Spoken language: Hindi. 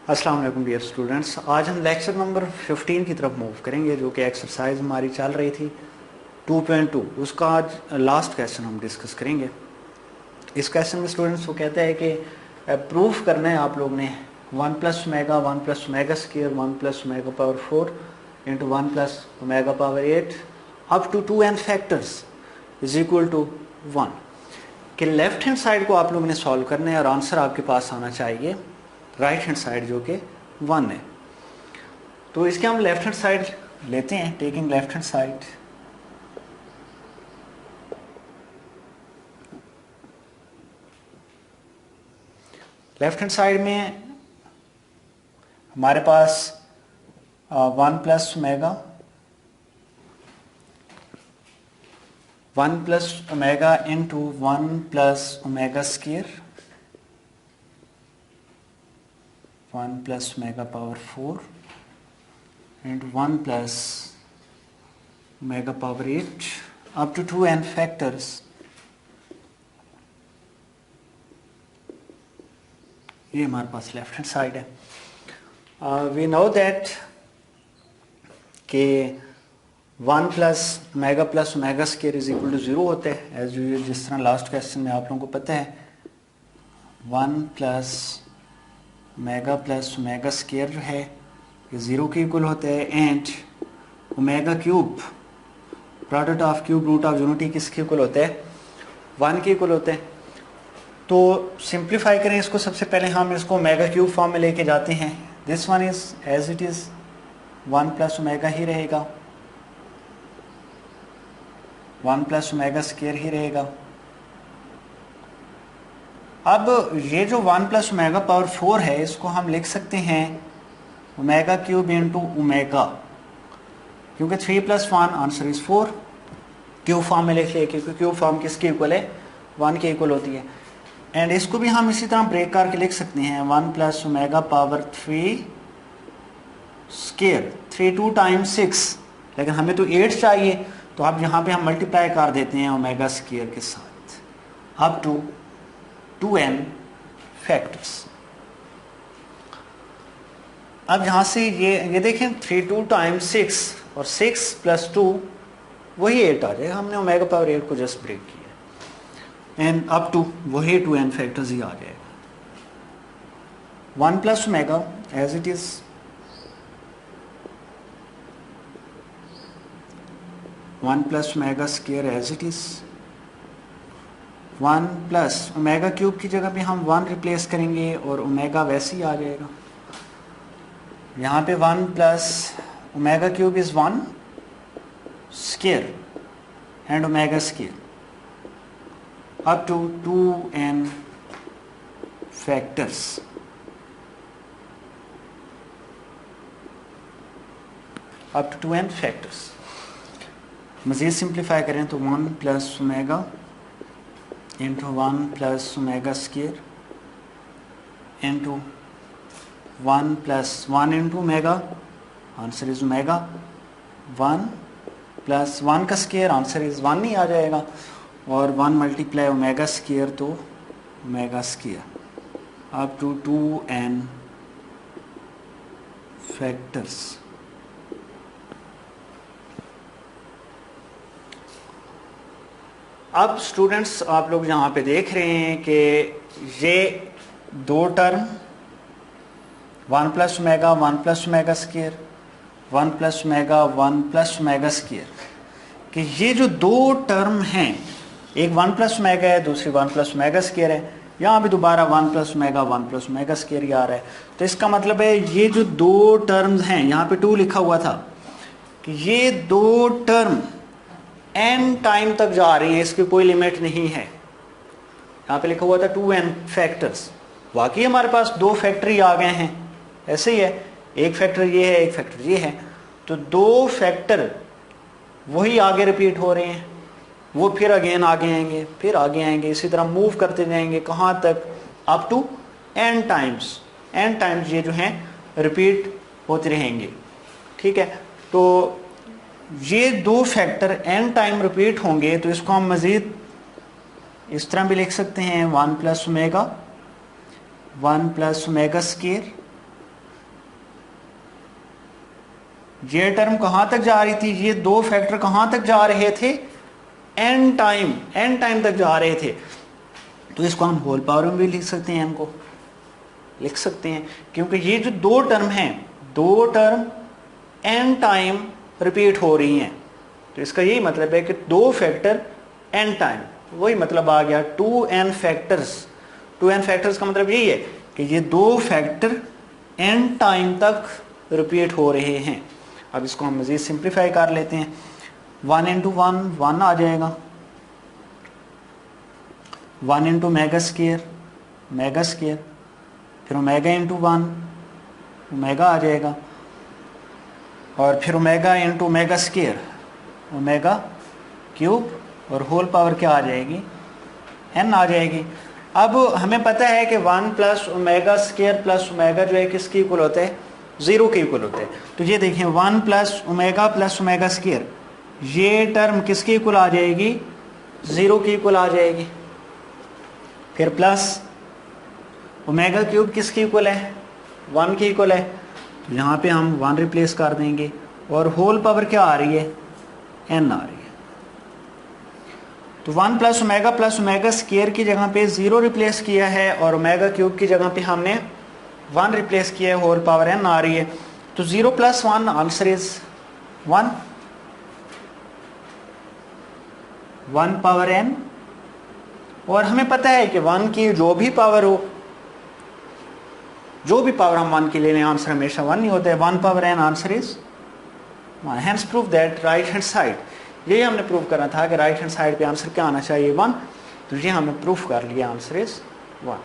अस्सलाम वालेकुम डियर स्टूडेंट्स। आज हम लेक्चर नंबर 15 की तरफ मूव करेंगे, जो कि एक्सरसाइज हमारी चल रही थी 2.2। उसका आज लास्ट क्वेश्चन हम डिस्कस करेंगे। इस क्वेश्चन में स्टूडेंट्स को कहता है कि प्रूफ करना है आप लोग ने 1 plus omega 1 plus omega square 1 plus omega power 4 into 1 plus omega power 8 up to 2n factors is equal to 1 कि लेफ्ट हैंड साइड को आप लोगों ने सॉल्व करना है और आंसर आपके पास आना चाहिए राइट हैंड साइड जो कि 1 है। तो इसके हम लेफ्ट हैंड साइड लेते हैं, taking left hand side. Left hand side में हमारे पास 1 plus omega 1 plus omega into 1 plus omega square 1 plus omega power 4 and 1 plus omega power 8 up to 2n factors ये हमारे पास लेफ्ट हैंड साइड है। वी नो दैट कि 1 plus omega square is equal to 0 होते हैं एज यूजुअल, जिस तरह लास्ट क्वेश्चन में आप लोगों को पता है 1 प्लस ओमेगा स्क्वायर जो है ये 0 के इक्वल होता है and omega cube product of cube root of unity किसके इक्वल होता है 1 के इक्वल होते हैं। तो सिंप्लीफाई करें इसको, सबसे पहले हम इसको ओमेगा क्यूब फॉर्म में लेके जाते हैं। This one is as it is 1 plus omega ही रहेगा, 1 प्लस ओमेगा स्क्वायर ही रहेगा। अब ये जो 1 प्लस ओमेगा पावर 4 है इसको हम लिख सकते हैं ओमेगा क्यूब इंटू ओमेगा, क्योंकि 3 plus 1 answer is 4। Cube form में लिख लिया क्योंकि क्यूब फॉर्म किसके इक्वल है 1 के इक्वल होती है। एंड इसको भी हम इसी तरह ब्रेक करके लिख सकते हैं 1 plus omega power 3 square 3 2 times 6, लेकिन हमें तो 8 चाहिए तो अब यहाँ पे हम मल्टीप्लाई कर देते हैं ओमेगा स्क्वायर के साथ अप टू 2n फैक्टर्स। अब यहाँ से ये देखें 3 2 टाइम्स 6 और 6 प्लस 2 वही 8 आ जाएगा। हमने ओमेगा पावर 8 को जस्ट ब्रेक किया एंड अप टू वही 2n फैक्टर्स ही आ जाएगा। 1 plus omega as it is 1 plus omega square as it is 1 plus omega cube की जगह पे हम 1 रिप्लेस करेंगे और ओमेगा वैसे ही आ जाएगा। यहाँ पे 1 plus omega cube is 1 square and omega square up to 2n factors up to 2n factors। मज़ीद सिंप्लीफाई करें तो 1 plus omega into 1 plus omega square into 1 plus 1 into omega answer is omega 1 plus 1 का स्क्वायर आंसर इज 1 ही आ जाएगा और 1 मल्टीप्लाई ओमेगा स्क्वायर तो omega square up to 2n factors. अब स्टूडेंट्स आप लोग यहाँ पे देख रहे हैं कि ये दो term 1 plus omega 1 plus omega square 1 plus omega 1 plus omega square कि ये जो दो टर्म हैं, एक 1 प्लस ओमेगा है दूसरी 1 प्लस ओमेगा स्क्वायर है, यहाँ भी दोबारा 1 plus omega 1 plus omega square ही आ रहा है। तो इसका मतलब है ये जो दो टर्म्स हैं, यहाँ पे 2 लिखा हुआ था कि ये दो टर्म n टाइम तक जा रही हैं, इसकी कोई लिमिट नहीं है। यहाँ पे लिखा हुआ था 2n फैक्टर्स, वाकई हमारे पास 2 फैक्टर ही आ गए हैं। ऐसे ही है, एक फैक्टर ये है एक फैक्टर ये है, तो 2 फैक्टर वही आगे रिपीट हो रहे हैं, वो फिर अगेन आगे आएंगे फिर आगे आएंगे, इसी तरह मूव करते जाएंगे कहाँ तक अप टू n टाइम्स ये जो हैं रिपीट होते रहेंगे। ठीक है, तो ये 2 फैक्टर n टाइम रिपीट होंगे तो इसको हम मज़ीद इस तरह भी लिख सकते हैं 1 प्लस ओमेगा स्क्वायर ये टर्म कहाँ तक जा रही थी, ये दो फैक्टर कहाँ तक जा रहे थे, एन टाइम तक जा रहे थे। तो इसको हम होल पावर में भी लिख सकते हैं, एन को लिख सकते हैं, क्योंकि ये जो दो टर्म हैं, दो टर्म एन टाइम रिपीट हो रही हैं। तो इसका यही मतलब है कि दो फैक्टर एन टाइम, वही मतलब आ गया 2n फैक्टर्स। 2n फैक्टर्स का मतलब यही है कि ये दो फैक्टर एन टाइम तक रिपीट हो रहे हैं। अब इसको हम मज़ीद सिंप्लीफाई कर लेते हैं। 1 इंटू 1 आ जाएगा, 1 इंटू मेगा स्केयर, फिर ओमेगा इंटू 1 ओमेगा आ जाएगा, और फिर omega into omega square omega cube, और होल पावर क्या आ जाएगी, n आ जाएगी। अब हमें पता है कि 1 plus omega square plus omega जो है किसके इक्वल होता है, 0 के इक्वल होता है। तो ये देखें 1 प्लस ओमेगा स्केयर, ये टर्म किसके इक्वल आ जाएगी, 0 के इक्वल आ जाएगी। फिर प्लस ओमेगा क्यूब किसके इक्वल है, 1 के इक्वल है। तो यहाँ पे हम 1 रिप्लेस कर देंगे, और होल पावर क्या आ रही है, n आ रही है। तो 1 प्लस ओमेगा स्केयर की जगह पे 0 रिप्लेस किया है, और ओमेगा क्यूब की जगह पे हमने 1 रिप्लेस किया है, होल पावर n आ रही है। तो 0 plus 1 answer is 1 power n। और हमें पता है कि 1 की जो भी पावर हो, जो भी पावर हम 1 की ले लें, आंसर हमेशा 1 ही होता है। 1 power n answer is 1। Hence prove that right hand side, यही हमने प्रूव करना था कि राइट हैंड साइड पे आंसर क्या आना चाहिए, 1। तो ये हमने प्रूफ कर लिया, आंसर इज 1।